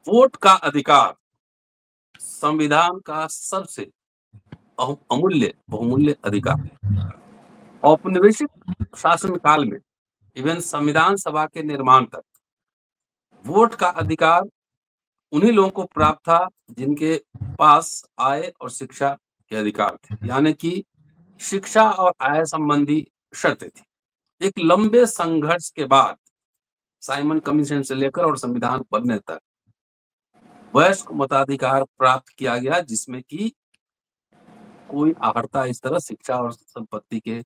Vote का अधिकार संविधान का सबसे अमूल्य बहुमूल्य अधिकार है। औपनिवेशिक शासन काल में इवन संविधान सभा के निर्माण तक वोट का अधिकार उन्हीं लोगों को प्राप्त था जिनके पास आय और शिक्षा के अधिकार थे, यानी कि शिक्षा और आय संबंधी शर्तें थी। एक लंबे संघर्ष के बाद साइमन कमीशन से लेकर और संविधान बनने तक वयस्क मताधिकार प्राप्त किया गया, जिसमें कि कोई आहर्ता इस तरह शिक्षा और संपत्ति के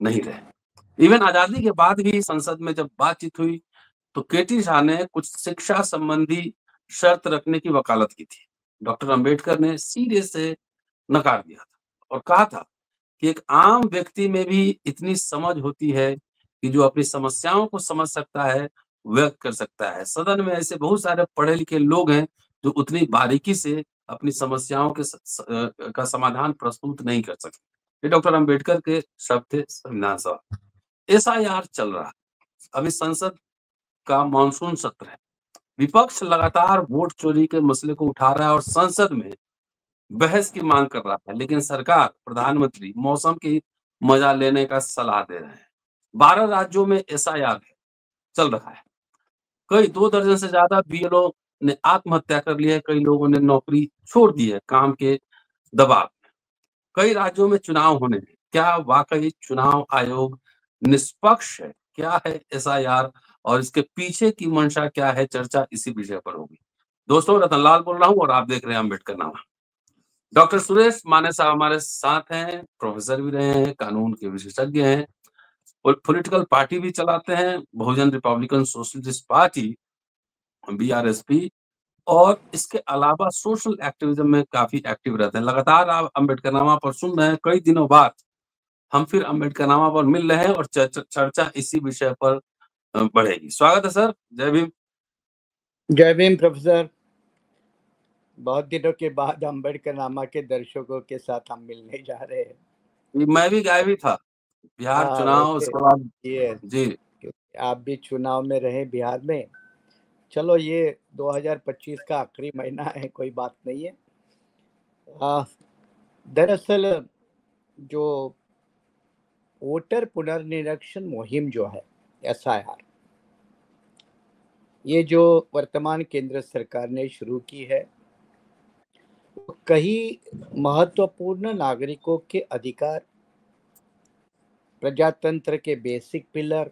नहीं रहे। इवन आजादी के बाद भी संसद में जब बातचीत हुई तो केटी शाह ने कुछ शिक्षा संबंधी शर्त रखने की वकालत की थी। डॉक्टर अंबेडकर ने सीधे से नकार दिया था और कहा था कि एक आम व्यक्ति में भी इतनी समझ होती है कि जो अपनी समस्याओं को समझ सकता है, व्यक्त कर सकता है। सदन में ऐसे बहुत सारे पढ़े लिखे लोग हैं जो उतनी बारीकी से अपनी समस्याओं के का समाधान प्रस्तुत नहीं कर सकते। ये डॉक्टर अंबेडकर के शब्द थे संविधान सभा। एसआईआर चल रहा है, अभी संसद का मानसून सत्र है। विपक्ष लगातार वोट चोरी के मसले को उठा रहा है और संसद में बहस की मांग कर रहा है, लेकिन सरकार, प्रधानमंत्री मौसम की मजा लेने का सलाह दे रहे हैं। 12 राज्यों में एसआईआर चल रहा है। कई 2 दर्जन से ज्यादा बीएलओ ने आत्महत्या कर ली है, कई लोगों ने नौकरी छोड़ दी है काम के दबाव में। कई राज्यों में चुनाव होने हैं। क्या वाकई चुनाव आयोग निष्पक्ष है? क्या है एसआईआर और इसके पीछे की मंशा क्या है? चर्चा इसी विषय पर होगी। दोस्तों, रतनलाल बोल रहा हूँ और आप देख रहे हैं अम्बेडकर नामा। डॉक्टर सुरेश माने साहब हमारे साथ हैं, प्रोफेसर भी रहे हैं, कानून के विशेषज्ञ हैं, पॉलिटिकल पार्टी भी चलाते हैं, बहुजन रिपब्लिकन सोशलिस्ट पार्टी बीआरएसपी, और इसके अलावा सोशल एक्टिविज्म में काफी एक्टिव रहते हैं। लगातार आप अम्बेडकरनामा पर सुन रहे हैं। कई दिनों बाद हम फिर अम्बेडकरनामा पर मिल रहे हैं और चर्चा इसी विषय पर बढ़ेगी। स्वागत है सर। जय भीम। जय भीम प्रोफेसर। बहुत दिनों के बाद अम्बेडकरनामा के दर्शकों के साथ हम मिलने जा रहे हैं। मैं भी गायब ही था, बिहार चुनाव उसके बाद जी। आप भी चुनाव में रहे बिहार में। चलो, ये 2025 का आखिरी महीना है, कोई बात नहीं है। दरअसल जो वोटर पुनर्निरीक्षण मुहिम जो है एसआईआर, ये जो वर्तमान केंद्र सरकार ने शुरू की है, कई महत्वपूर्ण नागरिकों के अधिकार, प्रजातंत्र के बेसिक पिलर,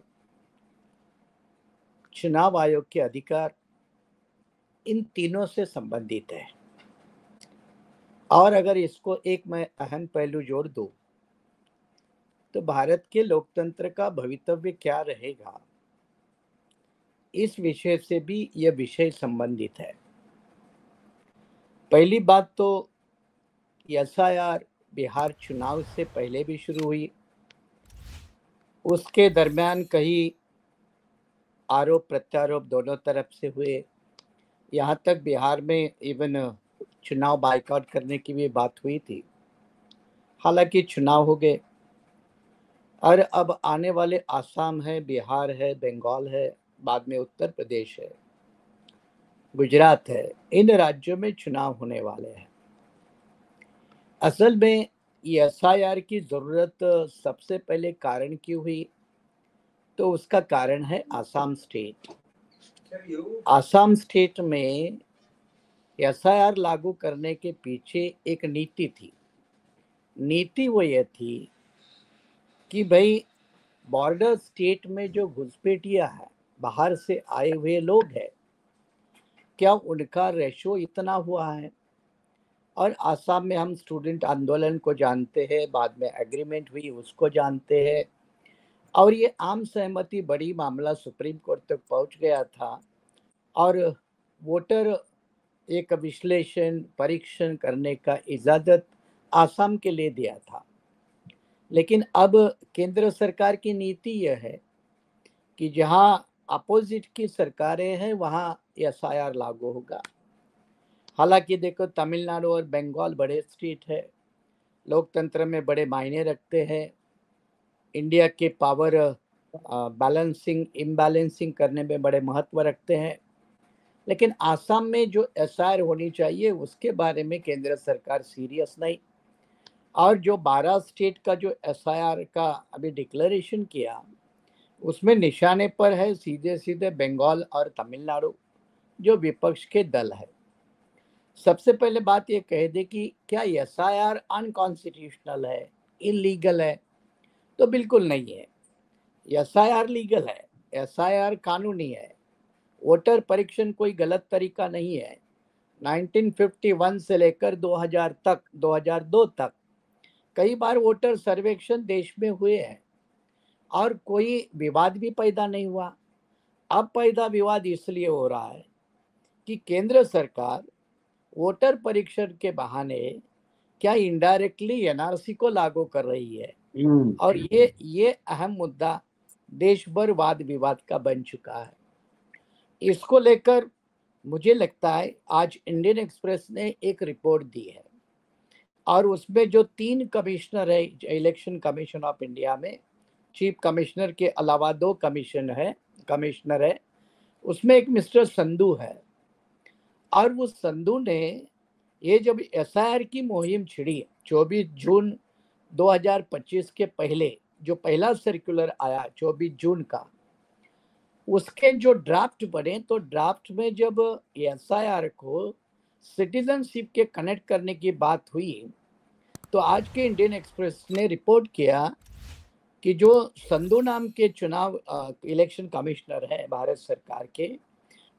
चुनाव आयोग के अधिकार, इन तीनों से संबंधित है। और अगर इसको एक मैं अहम पहलू जोड़ दूं तो भारत के लोकतंत्र का भवितव्य क्या रहेगा, इस विषय से भी यह विषय संबंधित है। पहली बात तो एसआईआर बिहार चुनाव से पहले भी शुरू हुई। उसके दरमियान कई आरोप प्रत्यारोप दोनों तरफ से हुए। यहाँ तक बिहार में इवन चुनाव बाइकआउट करने की भी बात हुई थी। हालांकि चुनाव हो गए और अब आने वाले आसाम है, बिहार है, बंगाल है, बाद में उत्तर प्रदेश है, गुजरात है, इन राज्यों में चुनाव होने वाले हैं। असल में ये एसआईआर की जरूरत सबसे पहले कारण क्यों हुई, तो उसका कारण है आसाम स्टेट। आसाम स्टेट में एसआईआर लागू करने के पीछे एक नीति थी। नीति वो ये थी कि भाई बॉर्डर स्टेट में जो घुसपैठिया है, बाहर से आए हुए लोग हैं, क्या उनका रेशो इतना हुआ है। और आसाम में हम स्टूडेंट आंदोलन को जानते हैं, बाद में एग्रीमेंट हुई उसको जानते हैं, और ये आम सहमति बड़ी मामला सुप्रीम कोर्ट तक पहुंच गया था और वोटर एक विश्लेषण परीक्षण करने का इजाज़त आसाम के लिए दिया था। लेकिन अब केंद्र सरकार की नीति यह है कि जहां अपोजिट की सरकारें हैं वहां एसआईआर लागू होगा। हालांकि देखो, तमिलनाडु और बंगाल बड़े स्टेट है, लोकतंत्र में बड़े मायने रखते हैं, इंडिया के पावर बैलेंसिंग इम्बैलेंसिंग करने में बड़े महत्व रखते हैं। लेकिन आसाम में जो एसआईआर होनी चाहिए उसके बारे में केंद्र सरकार सीरियस नहीं। और जो 12 स्टेट का जो एसआईआर का अभी डिक्लेरेशन किया उसमें निशाने पर है सीधे सीधे बंगाल और तमिलनाडु, जो विपक्ष के दल है। सबसे पहले बात ये कह दे कि क्या एसआईआर अनकॉन्स्टिट्यूशनल है, इलीगल है? तो बिल्कुल नहीं है। एसआईआर लीगल है, एसआईआर कानूनी है। वोटर परीक्षण कोई गलत तरीका नहीं है। 1951 से लेकर 2002 तक कई बार वोटर सर्वेक्षण देश में हुए हैं और कोई विवाद भी पैदा नहीं हुआ। अब पैदा विवाद इसलिए हो रहा है कि केंद्र सरकार वोटर परीक्षण के बहाने क्या इनडायरेक्टली एनआरसी को लागू कर रही है। और ये अहम मुद्दा देश भर वाद विवाद का बन चुका है। इसको लेकर मुझे लगता है आज इंडियन एक्सप्रेस ने एक रिपोर्ट दी है और उसमें जो 3 कमिश्नर है इलेक्शन कमीशन ऑफ इंडिया में, चीफ कमिश्नर के अलावा 2 कमिश्नर है, उसमें एक मिस्टर संधू है। और वो संधू ने ये जब एसआईआर की मुहिम छिड़ी 24 जून 2025 के पहले, जो पहला सर्कुलर आया 24 जून का, उसके जो ड्राफ्ट बने, तो ड्राफ्ट में जब एसआईआर को सिटीजनशिप के कनेक्ट करने की बात हुई तो आज के इंडियन एक्सप्रेस ने रिपोर्ट किया कि जो संधू नाम के चुनाव इलेक्शन कमिश्नर है भारत सरकार के,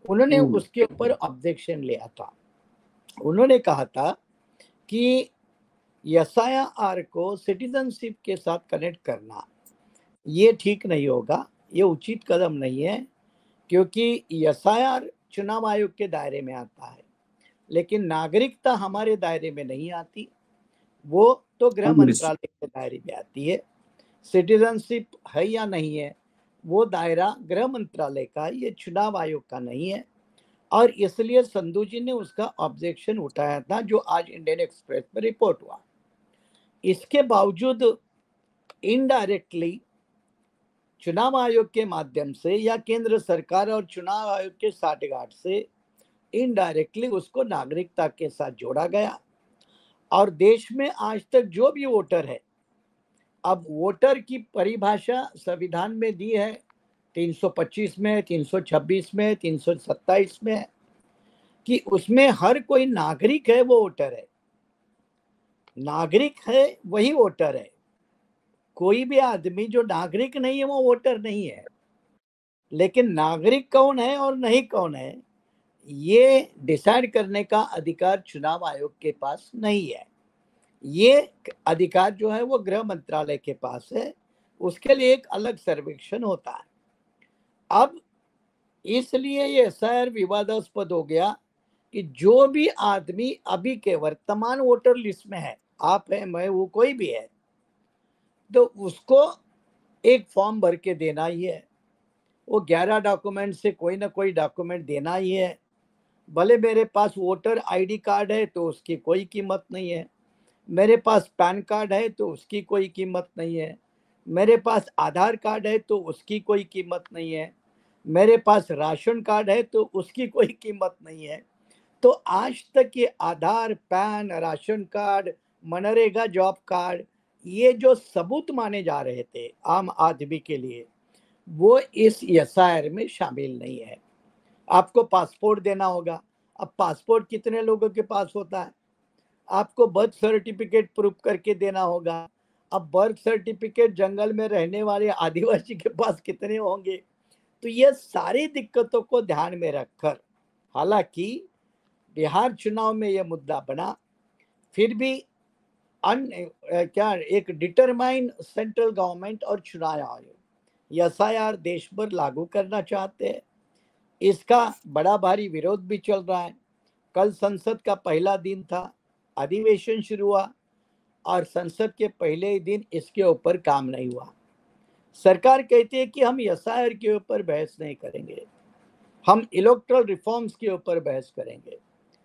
उन्होंने उसके ऊपर ऑब्जेक्शन लिया था। उन्होंने कहा था कि एसआईआर को सिटीजनशिप के साथ कनेक्ट करना ये ठीक नहीं होगा, ये उचित कदम नहीं है, क्योंकि एसआईआर चुनाव आयोग के दायरे में आता है लेकिन नागरिकता हमारे दायरे में नहीं आती, वो तो गृह मंत्रालय के दायरे में आती है। सिटीजनशिप है या नहीं है वो दायरा गृह मंत्रालय का, ये चुनाव आयोग का नहीं है। और इसलिए संधू जी ने उसका ऑब्जेक्शन उठाया था, जो आज इंडियन एक्सप्रेस में रिपोर्ट हुआ। इसके बावजूद इनडायरेक्टली चुनाव आयोग के माध्यम से या केंद्र सरकार और चुनाव आयोग के साठगांठ से इनडायरेक्टली उसको नागरिकता के साथ जोड़ा गया। और देश में आज तक जो भी वोटर है, अब वोटर की परिभाषा संविधान में दी है 325 में, 326 में, 327 में, कि उसमें हर कोई नागरिक है वो वोटर है। नागरिक है वही वोटर है। कोई भी आदमी जो नागरिक नहीं है वो वोटर नहीं है। लेकिन नागरिक कौन है और नहीं कौन है, ये डिसाइड करने का अधिकार चुनाव आयोग के पास नहीं है। ये अधिकार जो है वो गृह मंत्रालय के पास है, उसके लिए एक अलग सर्वेक्षण होता है। अब इसलिए ये एसआईआर विवादास्पद हो गया कि जो भी आदमी अभी के वर्तमान वोटर लिस्ट में है, आप है, मैं, वो कोई भी है, तो उसको एक फॉर्म भर के देना ही है। वो 11 डॉक्यूमेंट से कोई ना कोई डॉक्यूमेंट देना ही है। भले मेरे पास वोटर आईडी कार्ड है तो उसकी कोई कीमत नहीं है, मेरे पास पैन कार्ड है तो उसकी कोई कीमत नहीं है, मेरे पास आधार कार्ड है तो उसकी कोई कीमत नहीं है, मेरे पास राशन कार्ड है तो उसकी कोई कीमत नहीं है। तो आज तक ये Aadhaar, PAN, ration card, MNREGA job card, ये जो सबूत माने जा रहे थे आम आदमी के लिए, वो इस एसआईआर में शामिल नहीं है। आपको पासपोर्ट देना होगा। अब पासपोर्ट कितने लोगों के पास होता है? आपको बर्थ सर्टिफिकेट प्रूफ करके देना होगा। अब बर्थ सर्टिफिकेट जंगल में रहने वाले आदिवासी के पास कितने होंगे? तो ये सारी दिक्कतों को ध्यान में रखकर, हालांकि बिहार चुनाव में यह मुद्दा बना, फिर भी एक डिटरमाइन सेंट्रल गवर्नमेंट और चुनाव आयोग एसआईआर देश भर लागू करना चाहते हैं। इसका बड़ा भारी विरोध भी चल रहा है। कल संसद का पहला दिन था, अधिवेशन शुरू हुआ और संसद के पहले ही दिन इसके ऊपर काम नहीं हुआ। सरकार कहती है कि हम एसआईआर के ऊपर बहस नहीं करेंगे, हम इलेक्टोरल रिफॉर्म्स के ऊपर बहस करेंगे,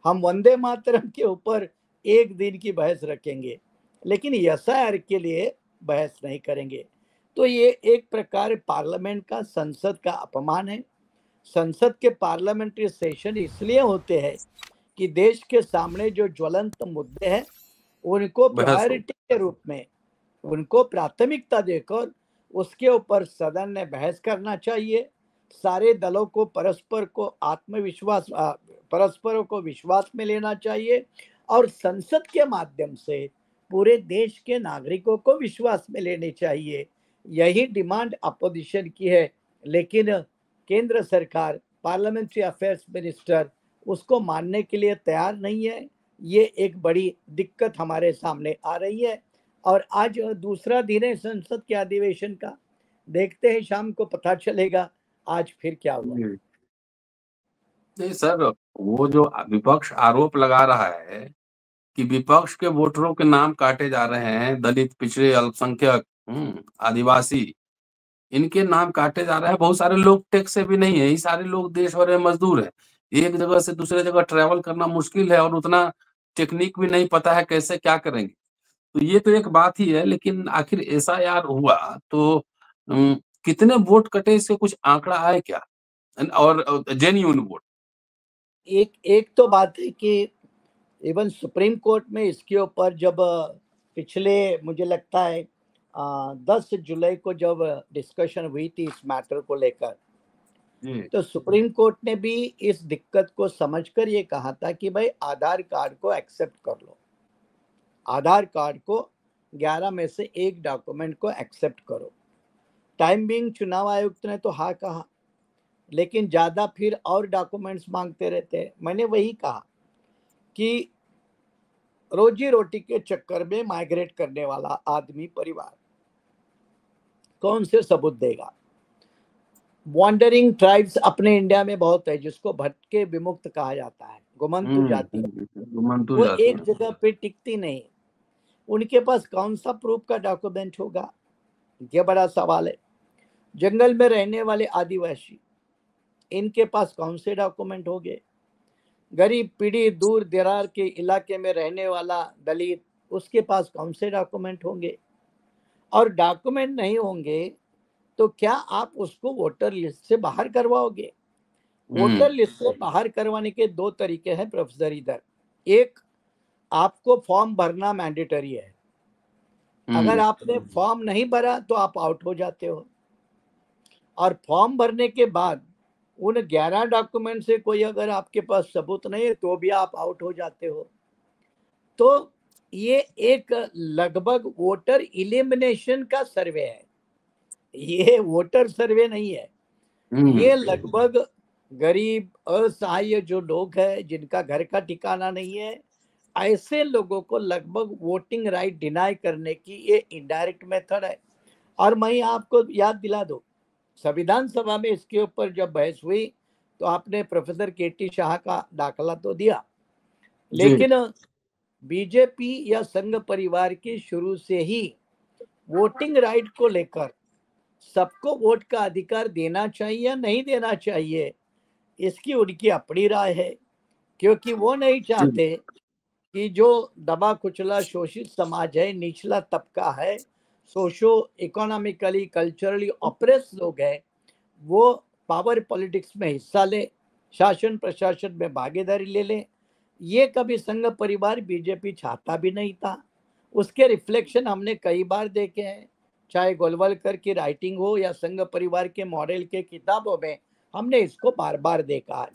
हम वंदे मातरम के ऊपर एक दिन की बहस रखेंगे, लेकिन एसआईआर के लिए बहस नहीं करेंगे। तो ये एक प्रकार पार्लियामेंट का, संसद का अपमान है। संसद के पार्लियामेंट्री सेशन इसलिए होते हैं कि देश के सामने जो ज्वलंत मुद्दे हैं उनको बहस हो। प्रायोरिटी के रूप में, उनको प्राथमिकता देकर उसके ऊपर सदन ने बहस करना चाहिए। सारे दलों को परस्पर को विश्वास में लेना चाहिए और संसद के माध्यम से पूरे देश के नागरिकों को विश्वास में लेने चाहिए। यही डिमांड अपोजिशन की है, लेकिन केंद्र सरकार, पार्लियामेंट्री अफेयर्स मिनिस्टर उसको मानने के लिए तैयार नहीं है। ये एक बड़ी दिक्कत हमारे सामने आ रही है। और आज दूसरा दिन है संसद के अधिवेशन का, देखते हैं शाम को पता चलेगा आज फिर क्या हुआ। नहीं सर, वो जो विपक्ष आरोप लगा रहा है कि विपक्ष के वोटरों के नाम काटे जा रहे हैं, दलित, पिछड़े, अल्पसंख्यक, आदिवासी, इनके नाम काटे जा रहे हैं। बहुत सारे लोग टैक्स से भी नहीं है, ये सारे लोग देश भर में मजदूर है, एक जगह से दूसरे जगह ट्रैवल करना मुश्किल है और उतना टेक्निक भी नहीं पता है कैसे क्या करेंगे। तो ये तो एक बात ही है, लेकिन आखिर ऐसा यार हुआ तो कितने वोट कटे, इसके कुछ आंकड़ा है क्या? और जेन्युइन वोट? एक एक तो बात है कि इवन सुप्रीम कोर्ट में इसके ऊपर जब पिछले, मुझे लगता है 10 जुलाई को जब डिस्कशन हुई थी इस मैटर को लेकर, तो सुप्रीम कोर्ट ने भी इस दिक्कत को समझकर ये कहा था कि भाई आधार कार्ड को एक्सेप्ट कर लो, आधार कार्ड को 11 में से एक डॉक्यूमेंट को एक्सेप्ट करो। टाइम बिंग चुनाव आयुक्त ने तो हाँ कहा, लेकिन ज्यादा फिर और डॉक्यूमेंट्स मांगते रहते हैं। मैंने वही कहा कि रोजी रोटी के चक्कर में माइग्रेट करने वाला आदमी परिवार कौन से सबूत देगा? वॉन्डरिंग ट्राइब्स अपने इंडिया में बहुत है, जिसको भटके विमुक्त कहा जाता है, गुमंतु जाति, वो एक जगह पे टिकती नहीं। उनके पास कौन सा प्रूफ का डॉक्यूमेंट होगा? ये बड़ा सवाल है। जंगल में रहने वाले आदिवासी, इनके पास कौन से डॉक्यूमेंट होंगे? गरीब पीढ़ी, दूर दरार के इलाके में रहने वाला दलित, उसके पास कौन से डॉक्यूमेंट होंगे? और डॉक्यूमेंट नहीं होंगे तो क्या आप उसको वोटर लिस्ट से बाहर करवाओगे? वोटर लिस्ट से बाहर करवाने के दो तरीके हैं प्रोफेसर इधर। एक, आपको फॉर्म भरना मैंडेटरी है, अगर आपने फॉर्म नहीं भरा तो आप आउट हो जाते हो। और फॉर्म भरने के बाद उन 11 डॉक्यूमेंट से कोई अगर आपके पास सबूत नहीं है तो भी आप आउट हो जाते हो। तो ये एक लगभग वोटर इलिमिनेशन का सर्वे है, ये वोटर सर्वे नहीं है। ये लगभग गरीब, असहाय जो लोग हैं, जिनका घर का ठिकाना नहीं है, ऐसे लोगों को लगभग वोटिंग राइट डिनाई करने की ये इनडायरेक्ट मेथड है। और मैं आपको याद दिला दूं, संविधान सभा में इसके ऊपर जब बहस हुई तो आपने प्रोफेसर केटी शाह का दाखला तो दिया, लेकिन बीजेपी या संघ परिवार की शुरू से ही वोटिंग राइट को लेकर सबको वोट का अधिकार देना चाहिए या नहीं देना चाहिए, इसकी उनकी अपनी राय है। क्योंकि वो नहीं चाहते कि जो दबा कुचला शोषित समाज है, निचला तबका है, सोशो इकोनॉमिकली कल्चरली ऑप्रेस लोग हैं, वो पावर पॉलिटिक्स में हिस्सा ले, शासन प्रशासन में भागीदारी ले लें। ये कभी संघ परिवार बीजेपी चाहता भी नहीं था। उसके रिफ्लेक्शन हमने कई बार देखे हैं, चाहे गोलवलकर की राइटिंग हो या संघ परिवार के मॉडल के किताबों में, हमने इसको बार बार देखा है।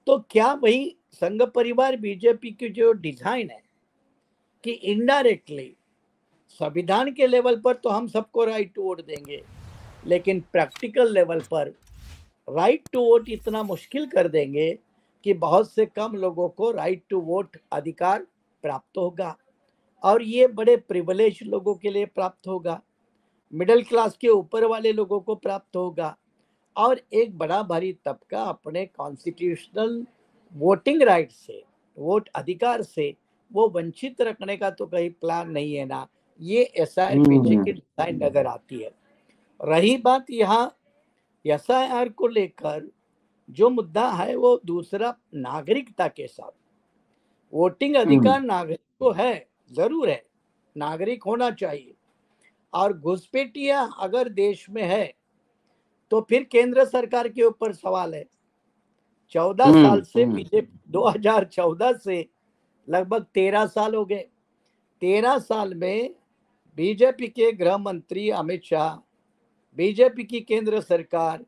तो क्या वही संघ परिवार बीजेपी की जो डिजाइन है कि इनडायरेक्टली संविधान के लेवल पर तो हम सबको राइट टू वोट देंगे, लेकिन प्रैक्टिकल लेवल पर राइट टू वोट इतना मुश्किल कर देंगे कि बहुत से कम लोगों को राइट टू वोट अधिकार प्राप्त होगा, और ये बड़े प्रिविलेज लोगों के लिए प्राप्त होगा, मिडिल क्लास के ऊपर वाले लोगों को प्राप्त होगा, और एक बड़ा भारी तबका अपने कॉन्स्टिट्यूशनल वोटिंग राइट से, वोट अधिकार से वो वंचित रखने का तो कहीं प्लान नहीं है ना। ये एसआईआर पीछे की डिजाइन नजर आती है। रही बात यहाँ एसआईआर को लेकर, जो मुद्दा है वो दूसरा नागरिकता के साथ, वोटिंग अधिकार नागरिक को है, जरूर है, नागरिक होना चाहिए। और घुसपैठिया अगर देश में है तो फिर केंद्र सरकार के ऊपर सवाल है 14 साल से बीजेपी 2014 से लगभग 13 साल हो गए। 13 साल में बीजेपी के गृह मंत्री अमित शाह, बीजेपी की केंद्र सरकार,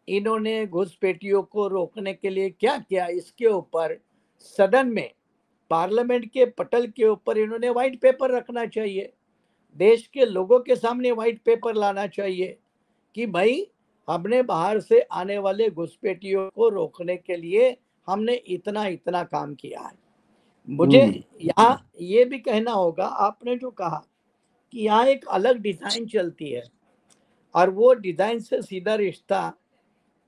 इन्होंने घुसपैठियों को रोकने के लिए क्या किया, इसके ऊपर सदन में पार्लियामेंट के पटल के ऊपर इन्होंने व्हाइट पेपर रखना चाहिए, देश के लोगों के सामने व्हाइट पेपर लाना चाहिए कि भाई हमने बाहर से आने वाले घुसपैठियों को रोकने के लिए हमने इतना इतना काम किया है। मुझे यहाँ ये भी कहना होगा, आपने जो कहा कि यहाँ एक अलग डिजाइन चलती है और वो डिजाइन से सीधा रिश्ता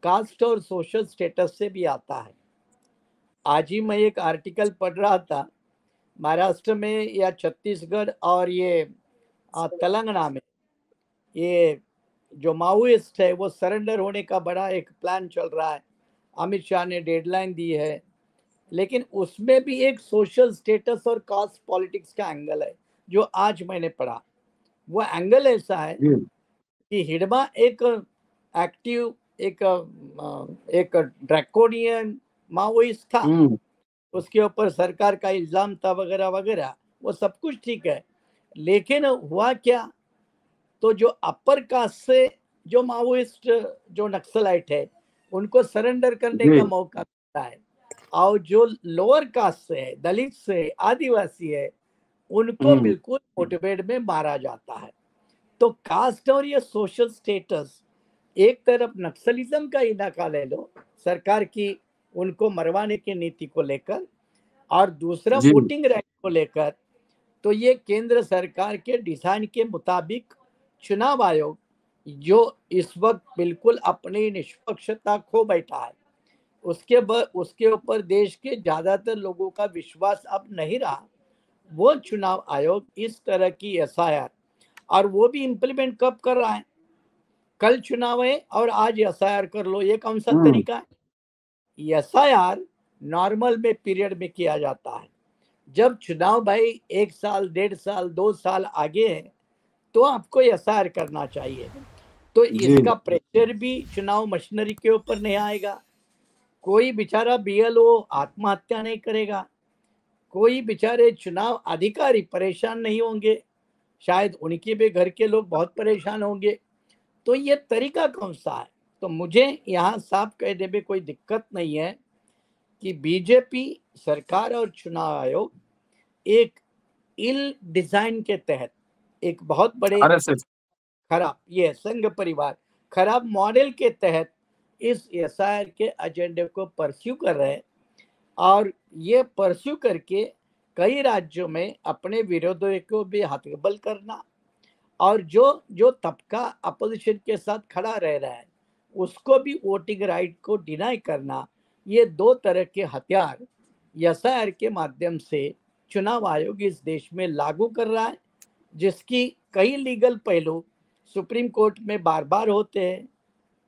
कास्ट और सोशल स्टेटस से भी आता है। आज ही मैं एक आर्टिकल पढ़ रहा था, महाराष्ट्र में या छत्तीसगढ़ और ये तेलंगाना में ये जो माओइस्ट है वो सरेंडर होने का बड़ा एक प्लान चल रहा है, अमित शाह ने डेडलाइन दी है, लेकिन उसमें भी एक सोशल स्टेटस और कास्ट पॉलिटिक्स का एंगल है जो आज मैंने पढ़ा। वो एंगल ऐसा है कि हिडमा एक एक्टिव एक ड्रैकोनियन माओइस्ट था, उसके ऊपर सरकार का इल्जाम था वगैरह वगैरह, वो सब कुछ ठीक है, लेकिन हुआ क्या, तो जो अपर कास्ट से जो माओइस्ट जो नक्सलाइट है उनको सरेंडर करने का मौका मिलता है, और जो लोअर कास्ट से है, दलित से, आदिवासी है, उनको बिल्कुल मुठभेड़ में मारा जाता है। तो कास्ट और ये सोशल स्टेटस, एक तरफ नक्सलिज्म का इलाका ले लो सरकार की उनको मरवाने की नीति को लेकर, और दूसरा वोटिंग राइट को लेकर, तो ये केंद्र सरकार के डिजाइन के मुताबिक चुनाव आयोग जो इस वक्त बिल्कुल अपनी निष्पक्षता खो बैठा है, उसके ऊपर देश के ज्यादातर लोगों का विश्वास अब नहीं रहा। वो चुनाव आयोग इस तरह की एसआईआर, और वो भी इम्प्लीमेंट कब कर रहा है, कल चुनाव है और आज एसआईआर कर लो, ये कौन सा तरीका है। एसआईआर नॉर्मल में पीरियड में किया जाता है, जब चुनाव भाई 1 साल 1.5 साल 2 साल आगे है तो आपको एसआईआर करना चाहिए। तो इसका प्रेशर भी चुनाव मशीनरी के ऊपर नहीं आएगा, कोई बेचारा बीएलओ आत्महत्या नहीं करेगा, कोई बेचारे चुनाव अधिकारी परेशान नहीं होंगे, शायद उनके भी घर के लोग बहुत परेशान होंगे। तो ये तरीका कौन सा है। तो मुझे यहाँ साफ कह दे में कोई दिक्कत नहीं है कि बीजेपी सरकार और चुनाव आयोग एक इल डिजाइन के तहत एक बहुत बड़े खराब, ये संघ परिवार खराब मॉडल के तहत इस एसआईआर के एजेंडे को परस्यू कर रहे हैं, और ये परस्यू करके कई राज्यों में अपने विरोधियों को भी हतबल करना, और जो तबका अपोजिशन के साथ खड़ा रह रहा है उसको भी वोटिंग राइट को डिनाई करना, ये 2 तरह के हथियार एसआईआर के माध्यम से चुनाव आयोग इस देश में लागू कर रहा है, जिसकी कई लीगल पहलू सुप्रीम कोर्ट में बार बार होते हैं,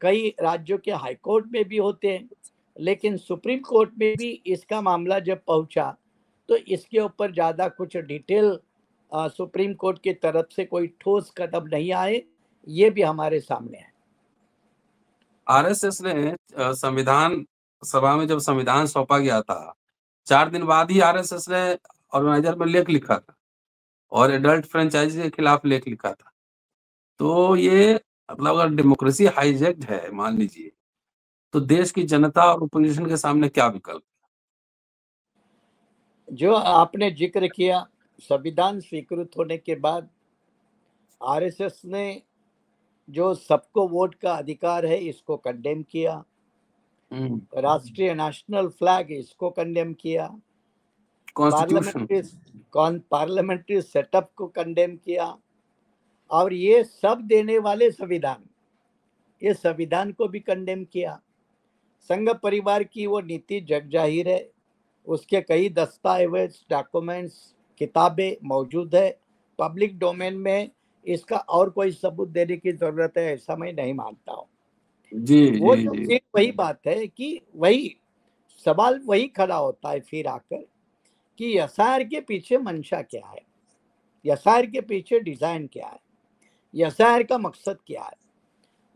कई राज्यों के हाई कोर्ट में भी होते हैं, लेकिन सुप्रीम कोर्ट में भी इसका मामला जब पहुंचा तो इसके ऊपर ज़्यादा कुछ डिटेल सुप्रीम कोर्ट की तरफ से कोई ठोस कदम नहीं आए, ये भी हमारे सामने है। आरएसएस ने संविधान सभा में जब संविधान सौंपा गया था, 4 दिन बाद ही आरएसएस ने ऑर्गेनाइजर में लेख लिखा था और एडल्ट फ्रेंचाइजी के खिलाफ लेख लिखा था। तो ये मतलब अगर डेमोक्रेसी हाईजैक्ड है मान लीजिए, तो देश की जनता और ओपोजिशन के सामने क्या विकल्प। जो आपने जिक्र किया, संविधान स्वीकृत होने के बाद आरएसएस ने जो सबको वोट का अधिकार है इसको कंडेम किया, राष्ट्रीय नेशनल फ्लैग इसको कंडेम किया, पार्लियामेंट्री सेटअप को कंडेम किया, और ये सब देने वाले संविधान, ये संविधान को भी कंडेम किया। संघ परिवार की वो नीति जग जाहिर है, उसके कई दस्तावेज, डॉक्यूमेंट्स, किताबें मौजूद है पब्लिक डोमेन में, इसका और कोई सबूत देने की जरूरत है ऐसा मैं नहीं मानता हूँ। वो जो फिर वही बात है कि वही सवाल वही खड़ा होता है फिर आकर कि एसआईआर के पीछे मंशा क्या है, एसआईआर के पीछे डिजाइन क्या है, एसआईआर का मकसद क्या है।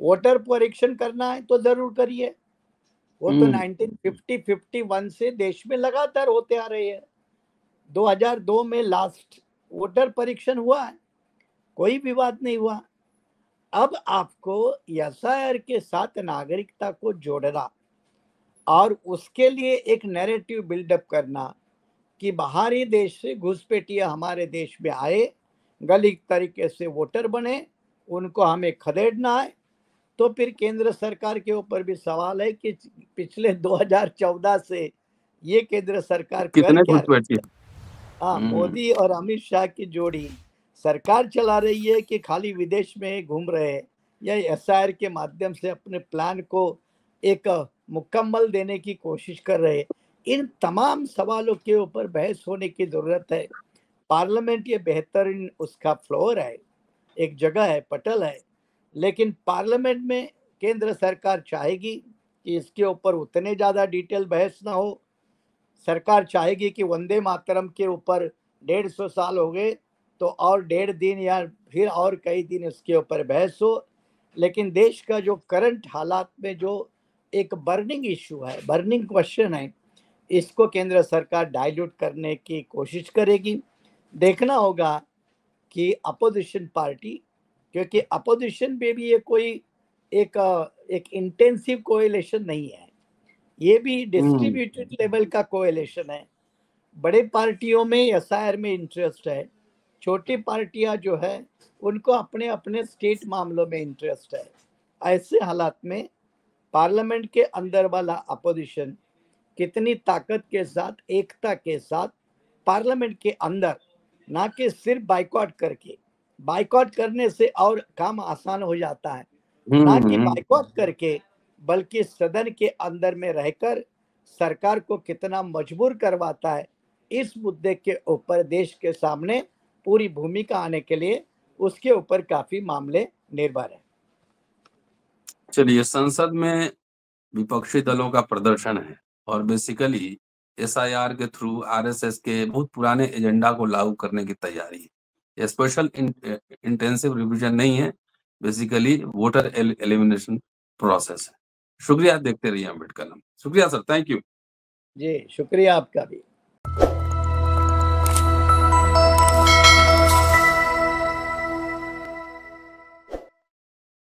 वोटर परीक्षण करना है तो जरूर करिए, वो तो 1950-51 से देश में लगातार होते आ रहे हैं। 2002 में लास्ट वोटर परीक्षण हुआ है, कोई विवाद नहीं हुआ। अब आपको एसआईआर के साथ नागरिकता को जोड़ना और उसके लिए एक नैरेटिव बिल्डअप करना कि बाहरी देश से घुसपैठिया हमारे देश में आए, गलत तरीके से वोटर बने, उनको हमें खदेड़ना है, तो फिर केंद्र सरकार के ऊपर भी सवाल है कि पिछले 2014 से ये केंद्र सरकार कर कितने क्या घुसपैठिए? मोदी और अमित शाह की जोड़ी सरकार चला रही है कि खाली विदेश में घूम रहे हैं, या एसआईआर के माध्यम से अपने प्लान को एक मुकम्मल देने की कोशिश कर रहे हैं। इन तमाम सवालों के ऊपर बहस होने की जरूरत है। पार्लियामेंट ये बेहतरीन उसका फ्लोर है, एक जगह है, पटल है, लेकिन पार्लियामेंट में केंद्र सरकार चाहेगी कि इसके ऊपर उतने ज़्यादा डिटेल बहस ना हो। सरकार चाहेगी कि वंदे मातरम के ऊपर 150 साल हो गए तो और 1.5 दिन या फिर और कई दिन इसके ऊपर बहस हो। लेकिन देश का जो करंट हालात में जो एक बर्निंग इशू है, बर्निंग क्वेश्चन है, इसको केंद्र सरकार डाइल्यूट करने की कोशिश करेगी। देखना होगा कि अपोजिशन पार्टी, क्योंकि अपोजिशन में भी ये कोई एक इंटेंसिव कोएलिशन नहीं है, ये भी डिस्ट्रीब्यूटेड लेवल का कोएलिशन है। बड़े पार्टियों में एसआईआर में इंटरेस्ट है, छोटी पार्टियां जो है उनको अपने अपने स्टेट मामलों में इंटरेस्ट है। ऐसे हालात में पार्लियामेंट के अंदर वाला अपोजिशन कितनी ताकत के साथ, एकता के साथ पार्लियामेंट के अंदर, ना कि सिर्फ बाइकआउट करके, बाइकआउट करने से और काम आसान हो जाता है, ना कि बाइकआउट करके, बल्कि सदन के अंदर में रहकर सरकार को कितना मजबूर करवाता है, इस मुद्दे के ऊपर देश के सामने पूरी भूमिका आने के लिए उसके ऊपर काफी मामले निर्भर है। चलिए, संसद में विपक्षी दलों का प्रदर्शन है और बेसिकली एसआईआर के थ्रू आरएसएस के बहुत पुराने एजेंडा को लागू करने की तैयारी है। ये स्पेशल इंटेंसिव रिवीजन नहीं है, बेसिकली वोटर एलिमिनेशन प्रोसेस है। शुक्रिया, देखते रहिए अम्बेडकर। शुक्रिया सर, थैंक यू। जी शुक्रिया आपका भी।